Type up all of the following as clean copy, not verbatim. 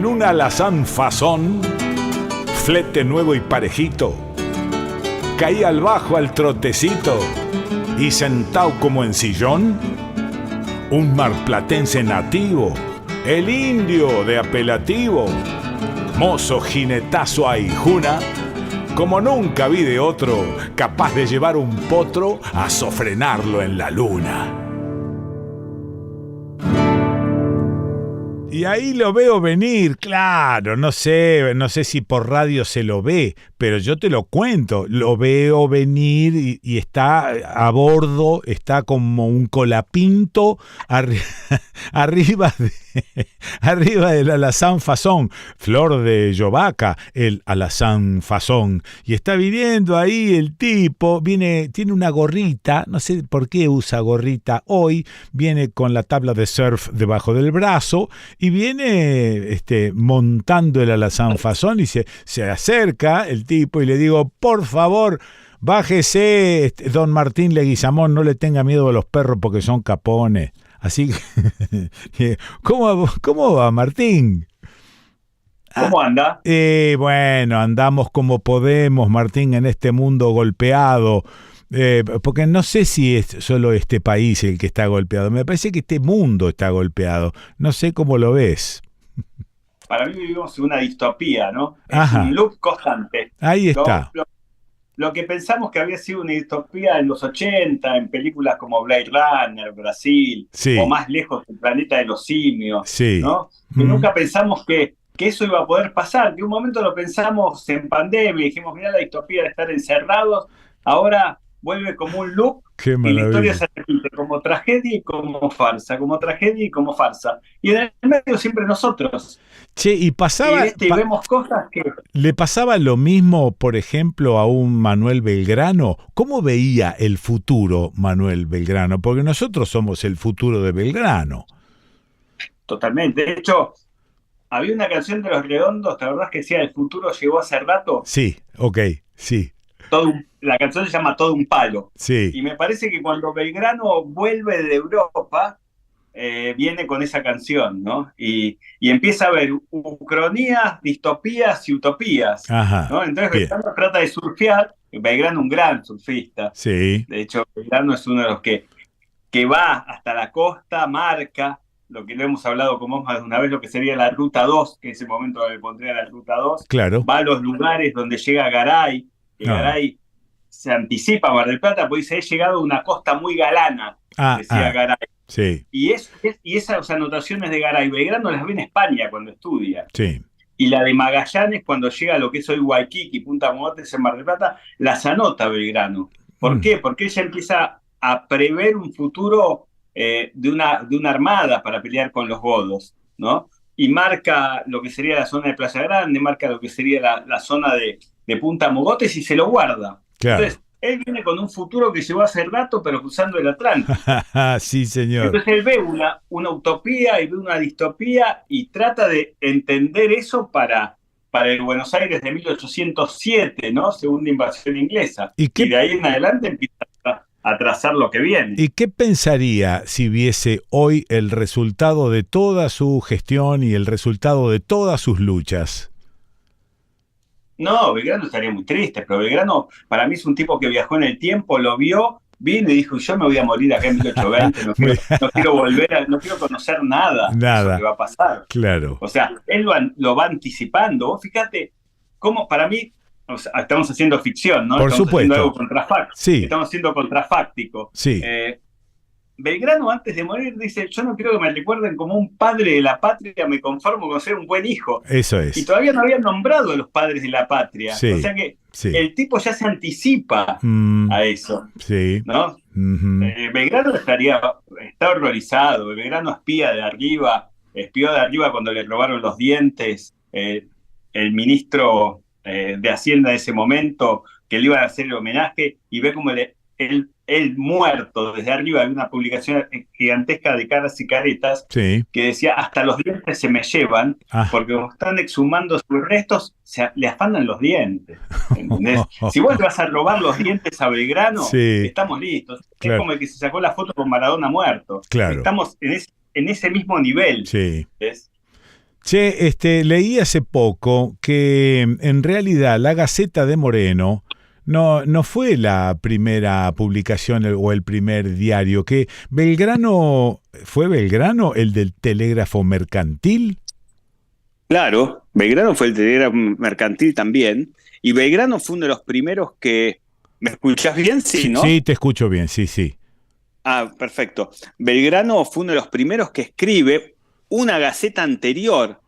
en un alazán fasón, flete nuevo y parejito, caí al bajo al trotecito y sentado como en sillón, un marplatense nativo, el indio de apelativo, mozo jinetazo a hijuna, como nunca vi de otro, capaz de llevar un potro a sofrenarlo en la luna. Y ahí lo veo venir, claro, no sé si por radio se lo ve, pero yo te lo cuento, lo veo venir y está a bordo, está como un colapinto arriba del alazán fasón, flor de yovaca, el alazán fasón, y está viniendo ahí el tipo, tiene una gorrita, no sé por qué usa gorrita hoy, viene con la tabla de surf debajo del brazo, y viene montando el alazán fasón y se acerca el tipo y le digo, por favor, bájese, don Martín Leguizamón, no le tenga miedo a los perros porque son capones. Así que, ¿cómo va, Martín? ¿Cómo anda? Bueno, andamos como podemos, Martín, en este mundo golpeado. Porque no sé si es solo este país el que está golpeado. Me parece que este mundo está golpeado. No sé cómo lo ves. Para mí vivimos en una distopía, ¿no? Ajá. Es un loop constante. Ahí está. Lo que pensamos que había sido una distopía en los 80, en películas como Blade Runner, Brasil, Sí. o más lejos, el planeta de los simios, Sí. ¿no? Que nunca pensamos que eso iba a poder pasar. Que un momento lo pensamos en pandemia y dijimos, mira la distopía de estar encerrados, ahora vuelve como un loop. Qué y la maravilla. historia se repite como tragedia y como farsa, como tragedia y como farsa. Y en el medio siempre nosotros. Che, y pasaba... Y vemos cosas que... ¿Le pasaba lo mismo, por ejemplo, a un Manuel Belgrano? ¿Cómo veía el futuro Manuel Belgrano? Porque nosotros somos el futuro de Belgrano. Totalmente. De hecho, había una canción de Los Redondos, ¿te acordás que decía el futuro llegó hace rato? Sí, ok, sí. La canción se llama Todo un palo. Sí. Y me parece que cuando Belgrano vuelve de Europa, viene con esa canción, ¿no? Y empieza a ver ucronías, distopías y utopías. Ajá. ¿No? Entonces Bien. Belgrano trata de surfear. Belgrano un gran surfista. Sí. De hecho, Belgrano es uno de los que va hasta la costa, marca lo que le hemos hablado con vos más de una vez, lo que sería la Ruta 2, que en ese momento le pondría la Ruta 2. Claro. Va a los lugares donde llega Garay, que Garay se anticipa a Mar del Plata, porque dice, he llegado a una costa muy galana, decía Garay. Sí. Y esas anotaciones de Garay, Belgrano las ve en España cuando estudia. Sí. Y la de Magallanes, cuando llega a lo que es hoy Waikiki, Punta Mogotes en Mar del Plata, las anota Belgrano. ¿Por qué? Porque ella empieza a prever un futuro de una armada para pelear con los godos, ¿no? Y marca lo que sería la zona de Playa Grande, marca lo que sería la zona de Punta Mogotes y se lo guarda. Claro. Entonces, él viene con un futuro que llegó hace rato, pero cruzando el Atlántico. Sí, señor. Entonces él ve una utopía y ve una distopía y trata de entender eso para el Buenos Aires de 1807, ¿no? Segunda invasión inglesa. Y de ahí en adelante empieza a trazar lo que viene. ¿Y qué pensaría si viese hoy el resultado de toda su gestión y el resultado de todas sus luchas? No, Belgrano estaría muy triste, pero Belgrano para mí es un tipo que viajó en el tiempo, lo vino y dijo, yo me voy a morir acá en 1820, no quiero volver, no quiero conocer nada de eso que va a pasar. Claro. O sea, él lo va anticipando. Vos fíjate cómo para mí, o sea, estamos haciendo ficción, ¿no? Por estamos supuesto. Haciendo algo contrafáctico. Sí. Estamos siendo contrafáctico. Sí. Belgrano antes de morir dice, yo no quiero que me recuerden como un padre de la patria, me conformo con ser un buen hijo. Eso es. Y todavía no habían nombrado a los padres de la patria. Sí. O sea que el tipo ya se anticipa a eso. Sí. ¿No? Belgrano está horrorizado. Belgrano espió de arriba cuando le robaron los dientes. El ministro de Hacienda de ese momento, que le iban a hacer el homenaje, y ve como él muerto desde arriba. Hay una publicación gigantesca de Caras y Caretas que decía, hasta los dientes se me llevan, porque como están exhumando sus restos, le afanan los dientes. ¿Entendés? Si vos le vas a robar los dientes a Belgrano, estamos listos. Claro. Es como el que se sacó la foto con Maradona muerto. Claro. Estamos en ese mismo nivel. Sí. ¿Ves? Che, leí hace poco que en realidad la Gaceta de Moreno no fue la primera publicación o el primer diario, que ¿fue Belgrano el del telégrafo mercantil? Claro, Belgrano fue el telégrafo mercantil también, y Belgrano fue uno de los primeros que... ¿Me escuchás bien? Sí, ¿no? Sí, te escucho bien, sí, sí. Ah, perfecto. Belgrano fue uno de los primeros que escribe una gaceta anterior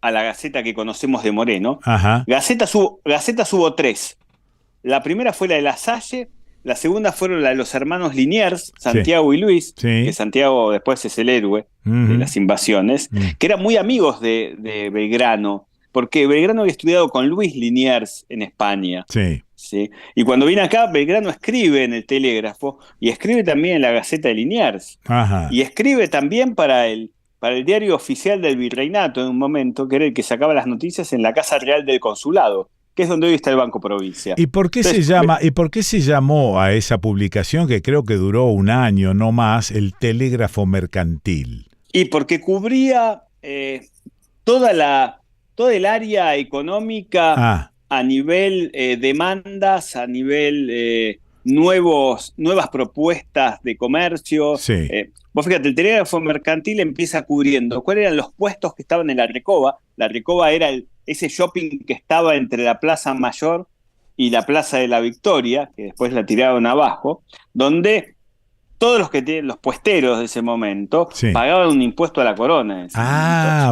a la gaceta que conocemos de Moreno. Ajá. Gacetas hubo tres. La primera fue la de La Salle, la segunda fueron la de los hermanos Liniers, Santiago y Luis, Sí. que Santiago después es el héroe de las invasiones, que eran muy amigos de Belgrano, porque Belgrano había estudiado con Luis Liniers en España. Sí. ¿Sí? Y cuando viene acá, Belgrano escribe en el Telégrafo y escribe también en la Gaceta de Liniers. Ajá. Y escribe también para el diario oficial del Virreinato en un momento, que era el que sacaba las noticias en la Casa Real del Consulado, que es donde hoy está el Banco Provincia. ¿Y por qué se llamó a esa publicación, que creo que duró un año, no más, el Telégrafo Mercantil? Y porque cubría todo el área económica a nivel demandas, a nivel nuevas propuestas de comercio. Sí. Vos fíjate, el telégrafo mercantil empieza cubriendo cuáles eran los puestos que estaban en la Recoba. La Recoba era ese shopping que estaba entre la Plaza Mayor y la Plaza de la Victoria, que después la tiraron abajo, donde todos los puesteros de ese momento pagaban un impuesto a la corona.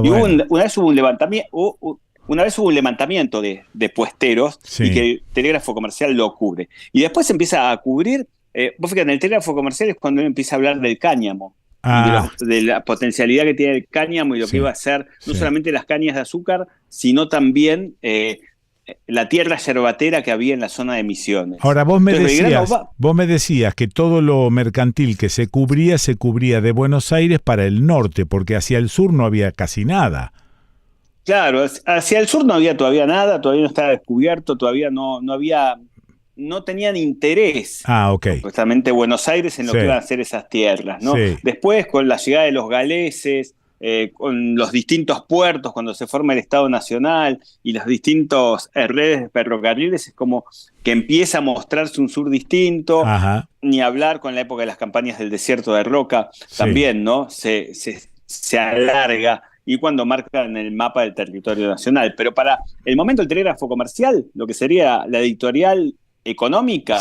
Y bueno. una vez hubo un levantamiento de puesteros y que el telégrafo comercial lo cubre. Y después se empieza a cubrir, vos fíjate, en el telégrafo comercial es cuando él empieza a hablar del cáñamo, y de la potencialidad que tiene el cáñamo y lo que iba a ser no solamente las cañas de azúcar, sino también la tierra yerbatera que había en la zona de Misiones. Ahora, vos me decías que todo lo mercantil que se cubría de Buenos Aires para el norte, porque hacia el sur no había casi nada. Claro, hacia el sur no había todavía nada, todavía no estaba descubierto, todavía no tenían interés, supuestamente Buenos Aires, en lo que iban a ser esas tierras, ¿no? Después, con la llegada de los galeses, con los distintos puertos, cuando se forma el Estado Nacional y las distintas redes de ferrocarriles, es como que empieza a mostrarse un sur distinto. Ni hablar con la época de las campañas del desierto de Roca, también, ¿no? Se alarga. Y cuando marcan el mapa del territorio nacional. Pero para el momento del telégrafo comercial, lo que sería la editorial económica,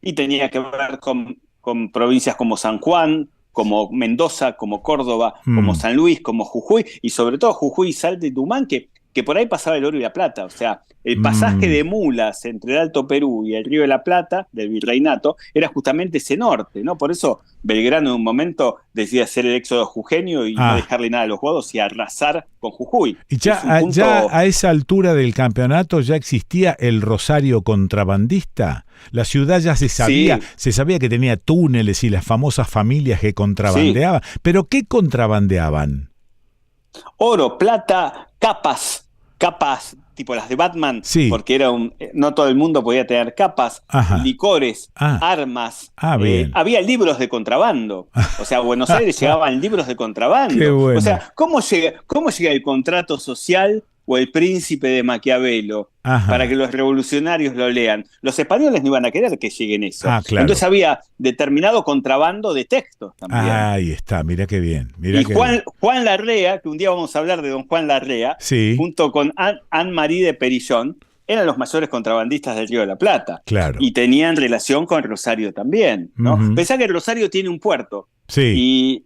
y tenía que ver con provincias como San Juan, como Mendoza, como Córdoba, como San Luis, como Jujuy, y sobre todo Jujuy, Salta y Tucumán, que por ahí pasaba el oro y la plata. O sea, el pasaje de mulas entre el Alto Perú y el Río de la Plata, del Virreinato, era justamente ese norte, ¿no? Por eso Belgrano en un momento decide hacer el éxodo jujeño y no dejarle nada a los godos y arrasar con Jujuy. Y ya a esa altura del campeonato ya existía el Rosario contrabandista. La ciudad ya se sabía que tenía túneles y las famosas familias que contrabandeaban. ¿Pero qué contrabandeaban? Oro, plata, capas tipo las de Batman, porque no todo el mundo podía tener capas, licores, armas, había libros de contrabando. O sea, a Buenos Aires llegaban libros de contrabando. Qué bueno. O sea, ¿cómo llega el contrato social o el príncipe de Maquiavelo para que los revolucionarios lo lean? Los españoles no iban a querer que lleguen eso. Claro. Entonces había determinado contrabando de textos también. Ahí está, mira qué bien. Juan Larrea, que un día vamos a hablar de don Juan Larrea, junto con Anne-Marie de Perillón, eran los mayores contrabandistas del Río de la Plata. Claro. Y tenían relación con Rosario también, ¿no? Pensá que Rosario tiene un puerto. Y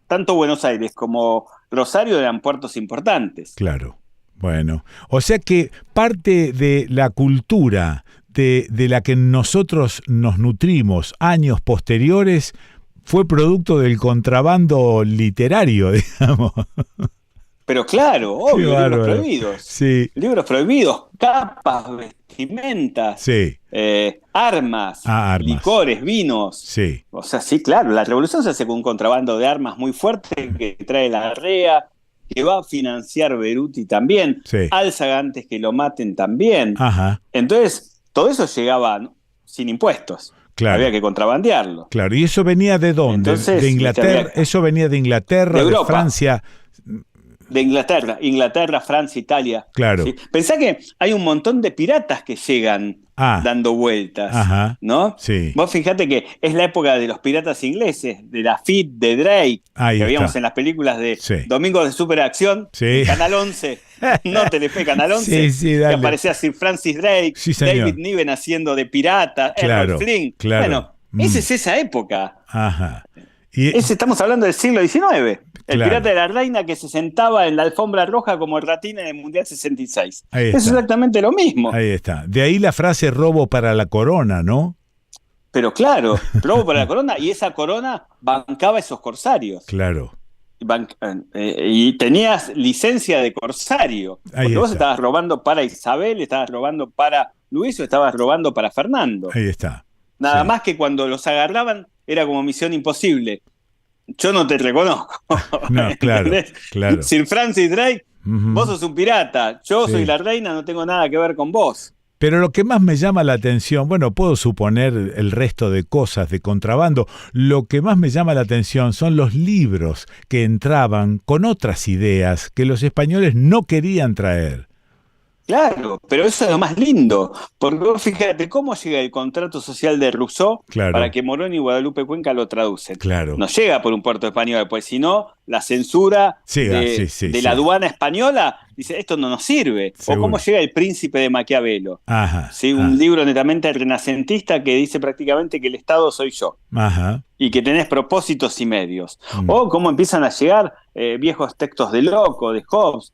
tanto Buenos Aires como Rosario eran puertos importantes. Claro. Bueno, o sea que parte de la cultura de la que nosotros nos nutrimos años posteriores fue producto del contrabando literario, digamos. Pero claro, obvio, libros prohibidos. Libros prohibidos, capas, vestimentas, armas, licores, vinos. O sea, claro, la revolución se hace con un contrabando de armas muy fuerte que trae la Larrea, que va a financiar Beruti también, Álzaga antes que lo maten también. Entonces, todo eso llegaba sin impuestos. Había que contrabandearlo. Claro, ¿y eso venía de dónde? Entonces, ¿De Inglaterra? ¿Eso venía de Inglaterra, de Francia? De Inglaterra, Francia, Italia. Claro. ¿Sí? Pensá que hay un montón de piratas que llegan dando vueltas, Ajá, ¿no? sí. Vos fijate que es la época de los piratas ingleses, de Lafitte, de Drake, Ahí que está. veíamos en las películas de Sí. Domingos de Superacción, Sí. en Canal 11, no Telefe, Canal 11, Sí, dale. que aparecía Sir Francis Drake, Sí, señor. David Niven haciendo de pirata, Claro, Errol Flynn. claro. Bueno, esa es esa época. Ajá. Y, Estamos hablando del siglo XIX. El Claro. pirata de la reina que se sentaba en la alfombra roja como el Ratín en el Mundial 66. Ahí Es está. exactamente lo mismo. Ahí está. De ahí la frase robo para la corona, ¿no? Pero claro, robo para la corona, y esa corona bancaba esos corsarios. Claro. Y tenías licencia de corsario. Ahí Porque vos está. estabas robando para Isabel, estabas robando para Luis o estabas robando para Fernando. Ahí está. Nada Sí. más que cuando los agarraban era como misión imposible. Yo no te reconozco. No, claro, ¿Entendés? claro. Sir Francis Drake, Ujú. vos sos un pirata, yo Sí. soy la reina, no tengo nada que ver con vos. Pero lo que más me llama la atención, bueno, puedo suponer el resto de cosas de contrabando, lo que más me llama la atención son los libros que entraban con otras ideas que los españoles no querían traer. Claro, pero eso es lo más lindo, porque vos fíjate cómo llega el contrato social de Rousseau Claro. para que Morón y Guadalupe Cuenca lo traducen. Claro. No llega por un puerto español, pues si no, la censura Sí, de, sí, de sí. la aduana española dice, esto no nos sirve. Seguro. O cómo llega el príncipe de Maquiavelo. Ajá. ¿Sí? Un libro netamente renacentista que dice prácticamente que el Estado soy yo. Ajá. Y que tenés propósitos y medios. Mm. O cómo empiezan a llegar viejos textos de Locke, de Hobbes,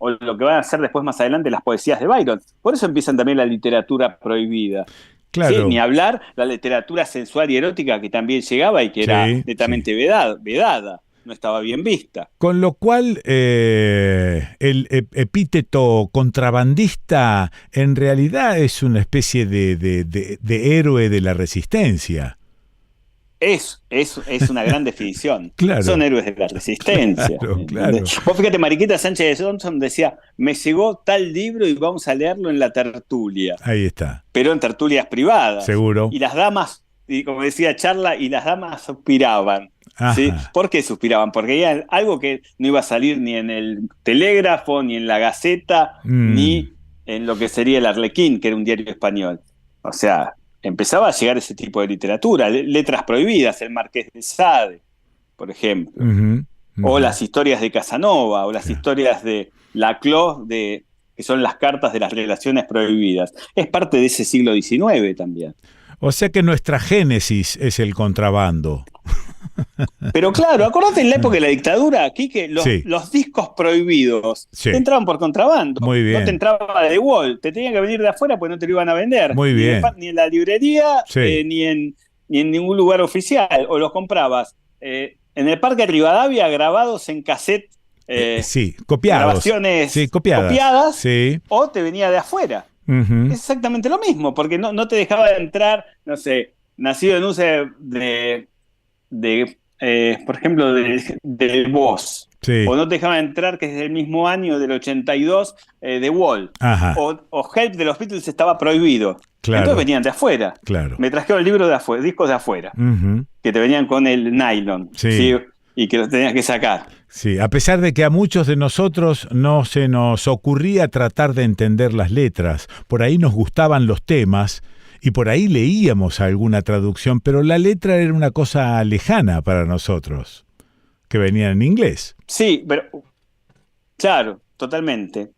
o lo que van a hacer después más adelante las poesías de Byron. Por eso empiezan también la literatura prohibida. Claro. ¿Sí? Ni hablar la literatura sensual y erótica que también llegaba y que era Sí, netamente vedada, no estaba bien vista. Con lo cual, el epíteto contrabandista en realidad es una especie de héroe de la resistencia. Es una gran definición. Claro. Son héroes de la resistencia. Claro. Vos fíjate, Mariquita Sánchez de Johnson decía, me llegó tal libro y vamos a leerlo en la tertulia. Ahí está. Pero en tertulias privadas. Seguro. Y las damas, y como decía Charla, y las damas suspiraban. ¿Sí? ¿Por qué suspiraban? Porque era algo que no iba a salir ni en el Telégrafo, ni en la Gaceta, ni en lo que sería el Arlequín, que era un diario español. O sea, empezaba a llegar ese tipo de literatura, letras prohibidas, el Marqués de Sade, por ejemplo, o las historias de Casanova, o las historias de Laclos, que son las cartas de las relaciones prohibidas. Es parte de ese siglo XIX también. O sea que nuestra génesis es el contrabando. Pero claro, acordate en la época de la dictadura, Quique, los discos prohibidos entraban por contrabando. Muy bien. No te entraba de Wall, te tenían que venir de afuera porque no te lo iban a vender. Muy bien. Ni en la librería, ni en ningún lugar oficial. O los comprabas en el Parque Rivadavia grabados en cassette. Copiados. Grabaciones copiadas. O te venía de afuera. Es exactamente lo mismo, porque no te dejaba de entrar, no sé, nacido en UCE por ejemplo, de Voz. O no te dejaba entrar, que es del mismo año, del 82, de Wall. O Help de los Beatles estaba prohibido. Claro. Entonces venían de afuera. Claro. Me trajeron el libro de afuera, discos de afuera, que te venían con el nylon. ¿Sí? Y que los tenías que sacar. Sí, a pesar de que a muchos de nosotros no se nos ocurría tratar de entender las letras, por ahí nos gustaban los temas y por ahí leíamos alguna traducción, pero la letra era una cosa lejana para nosotros, que venía en inglés. Sí, pero claro, totalmente.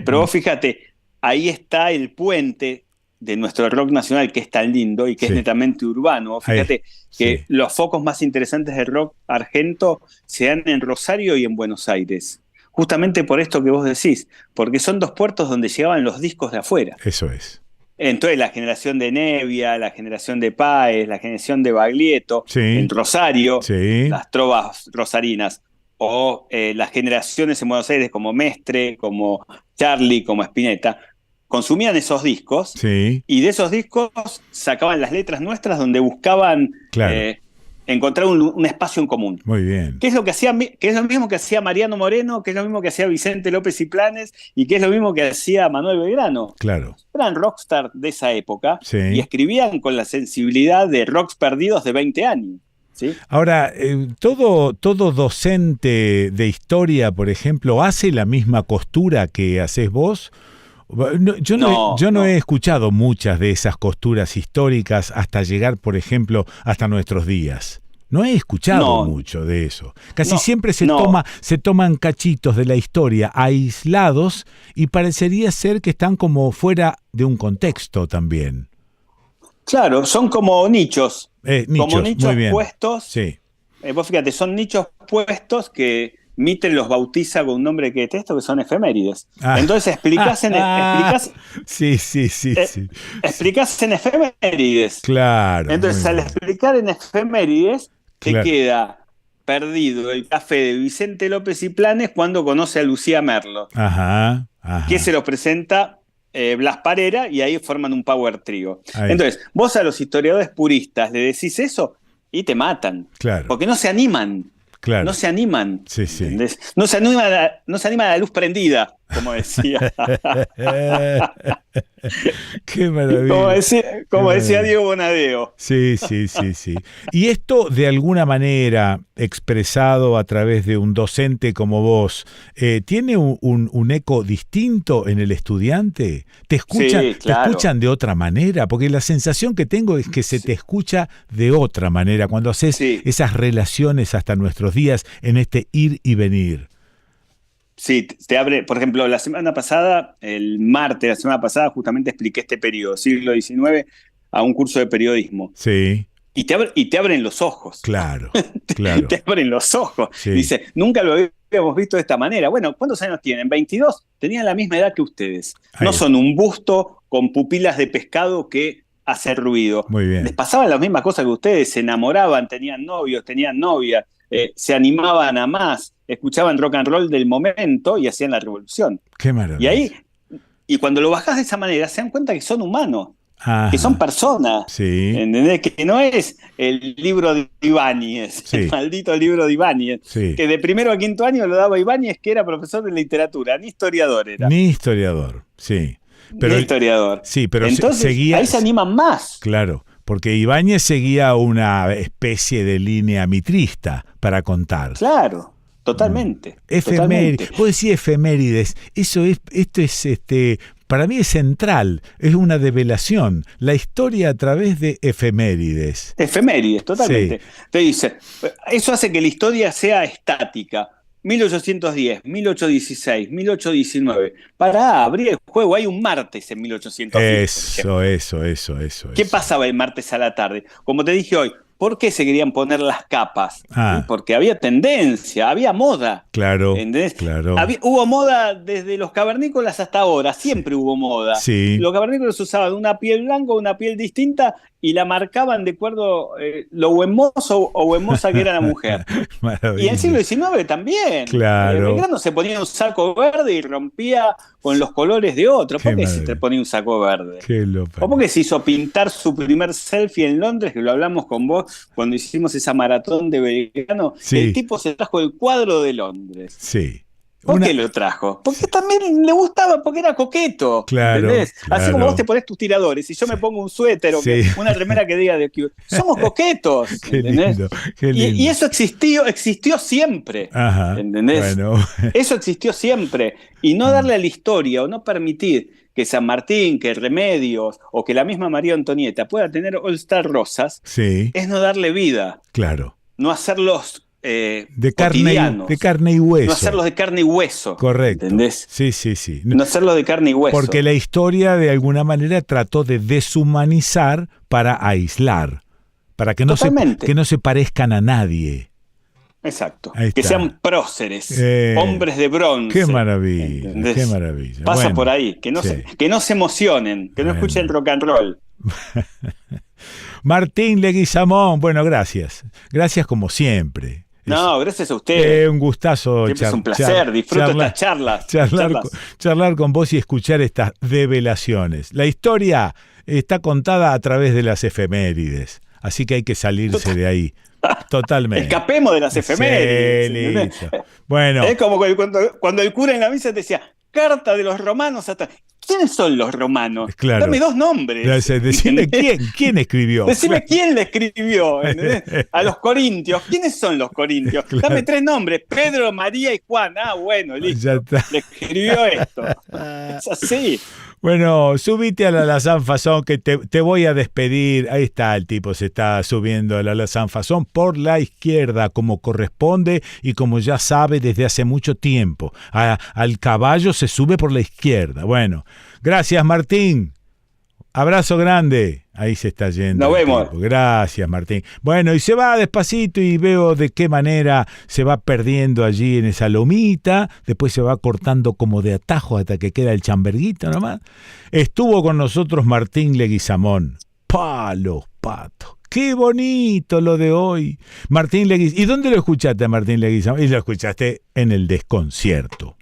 Pero vos fíjate, ahí está el puente de nuestro rock nacional, que es tan lindo y que es netamente urbano. Fíjate que los focos más interesantes del rock argento se dan en Rosario y en Buenos Aires. Justamente por esto que vos decís, porque son dos puertos donde llegaban los discos de afuera. Eso es. Entonces la generación de Nevia, la generación de Páez, la generación de Baglietto, en Rosario, las trovas rosarinas, o las generaciones en Buenos Aires como Mestre, como Charlie, como Spinetta, consumían esos discos y de esos discos sacaban las letras nuestras donde buscaban encontrar un espacio en común. Muy bien. ¿Qué es lo mismo que hacía Mariano Moreno, que es lo mismo que hacía Vicente López y Planes y que es lo mismo que hacía Manuel Belgrano? Claro. Eran rockstar de esa época y escribían con la sensibilidad de rocks perdidos de 20 años. ¿sí? Ahora, todo docente de historia, por ejemplo, ¿hace la misma costura que haces vos? Yo no he escuchado muchas de esas costuras históricas hasta llegar, por ejemplo, hasta nuestros días. No he escuchado mucho de eso. Casi siempre se toman cachitos de la historia aislados y parecería ser que están como fuera de un contexto también. Claro, son como nichos. Como nichos muy bien. Puestos. Sí. Vos fíjate, son nichos puestos que Mitre los bautiza con un nombre que detesto, que son efemérides. Entonces explicás en efemérides. Claro. Entonces al explicar en efemérides, te queda perdido el café de Vicente López y Planes cuando conoce a Lucía Merlo. Ajá. Que se los presenta Blas Parera y ahí forman un power trio. Entonces, vos a los historiadores puristas le decís eso y te matan. Claro. Porque no se animan. Claro. No se animan. Sí. No se anima a la luz prendida, como decía. Qué maravilla. Como decía Diego Bonadeo. Sí. Y esto, de alguna manera, expresado a través de un docente como vos, ¿tiene un eco distinto en el estudiante? ¿Te escuchan de otra manera? Porque la sensación que tengo es que se te escucha de otra manera cuando haces esas relaciones hasta nuestros días en este ir y venir. Sí, te abre, por ejemplo, el martes de la semana pasada, justamente expliqué este periodo, siglo XIX, a un curso de periodismo. Sí. Y te abren los ojos. Claro. Te abren los ojos. Sí. Dice, nunca lo habíamos visto de esta manera. Bueno, ¿cuántos años tienen? 22. Tenían la misma edad que ustedes. No son un busto con pupilas de pescado que hace ruido. Muy bien. Les pasaban las mismas cosas que ustedes, se enamoraban, tenían novios, tenían novias, se animaban a más, escuchaban rock and roll del momento y hacían la revolución. Qué maravilla. Y cuando lo bajás de esa manera, se dan cuenta que son humanos. Ajá. Que son personas, sí. ¿Entendés? Que no es el libro de Ibáñez, el maldito libro de Ibáñez, que de primero a quinto año lo daba Ibáñez, que era profesor de literatura, ni historiador era. Ni historiador, sí. Ni historiador. Sí, pero entonces ahí se animan más. Claro, porque Ibáñez seguía una especie de línea mitrista para contar. Claro. Totalmente. Vos decís efemérides, esto es para mí es central, es una develación, la historia a través de efemérides. Efemérides, totalmente. Sí. Te dice, eso hace que la historia sea estática. 1810, 1816, 1819. Abrir el juego, hay un martes en 1810. Eso. ¿Qué pasaba el martes a la tarde? Como te dije hoy, ¿por qué se querían poner las capas? Porque había tendencia, había moda. Claro, ¿entendés? Claro. Hubo moda desde los cavernícolas hasta ahora, siempre hubo moda. Sí. Los cavernícolas usaban una piel blanca, una piel distinta y la marcaban de acuerdo lo huemoso o huemosa que era la mujer. Y en el siglo XIX también. Claro. Belgrano se ponía un saco verde y rompía con los colores de otro. ¿Por qué se te ponía un saco verde? ¿O por qué se hizo pintar su primer selfie en Londres, que lo hablamos con vos cuando hicimos esa maratón de Belgrano? Sí. El tipo se trajo el cuadro de Londres. Sí. ¿Por qué lo trajo? Porque también le gustaba, porque era coqueto. Claro, ¿entendés? Así como vos te ponés tus tiradores y yo me pongo un suéter o una remera que diga de que somos coquetos. Qué lindo. Y eso existió siempre. Ajá, ¿entendés? Bueno. Eso existió siempre. Y no darle a la historia o no permitir que San Martín, que Remedios o que la misma María Antonieta pueda tener All Star rosas, es no darle vida. Claro. No hacerlos de carne y hueso. No hacerlos de carne y hueso. Correcto. ¿Entendés? Sí. No hacerlos de carne y hueso. Porque la historia de alguna manera trató de deshumanizar para aislar, para que no se parezcan a nadie. Exacto. Que sean próceres, hombres de bronce. Qué maravilla. ¿entendés? Qué maravilla. Pasa por ahí, que no se emocionen, que no escuchen rock and roll. Martín Leguizamón, bueno, gracias. Gracias como siempre. No, gracias a usted. Un gustazo. Es un placer, disfruto estas charlas. Charlar con vos y escuchar estas develaciones. La historia está contada a través de las efemérides, así que hay que salirse de ahí. Totalmente. Escapemos de las efemérides. Bueno. Es como cuando el cura en la misa te decía, carta de los romanos hasta... ¿Quiénes son los romanos? Claro. Dame 2 nombres. Decime quién escribió. Decime quién le escribió, ¿entendés? A los corintios. ¿Quiénes son los corintios? Claro. Dame 3 nombres: Pedro, María y Juan. Ah, bueno, listo. Ya está. Le escribió esto. Es así. Bueno, subite a la Alazán Fasón que te voy a despedir. Ahí está, el tipo se está subiendo a la Alazán Fasón por la izquierda, como corresponde y como ya sabe desde hace mucho tiempo. Al caballo se sube por la izquierda. Bueno, gracias, Martín. Abrazo grande. Ahí se está yendo. Nos vemos. Tipo. Gracias, Martín. Bueno, y se va despacito y veo de qué manera se va perdiendo allí en esa lomita. Después se va cortando como de atajo hasta que queda el chamberguito nomás. Estuvo con nosotros Martín Leguizamón. Palos, patos. Qué bonito lo de hoy. Martín Leguizamón. ¿Y dónde lo escuchaste a Martín Leguizamón? Y lo escuchaste en El Desconcierto.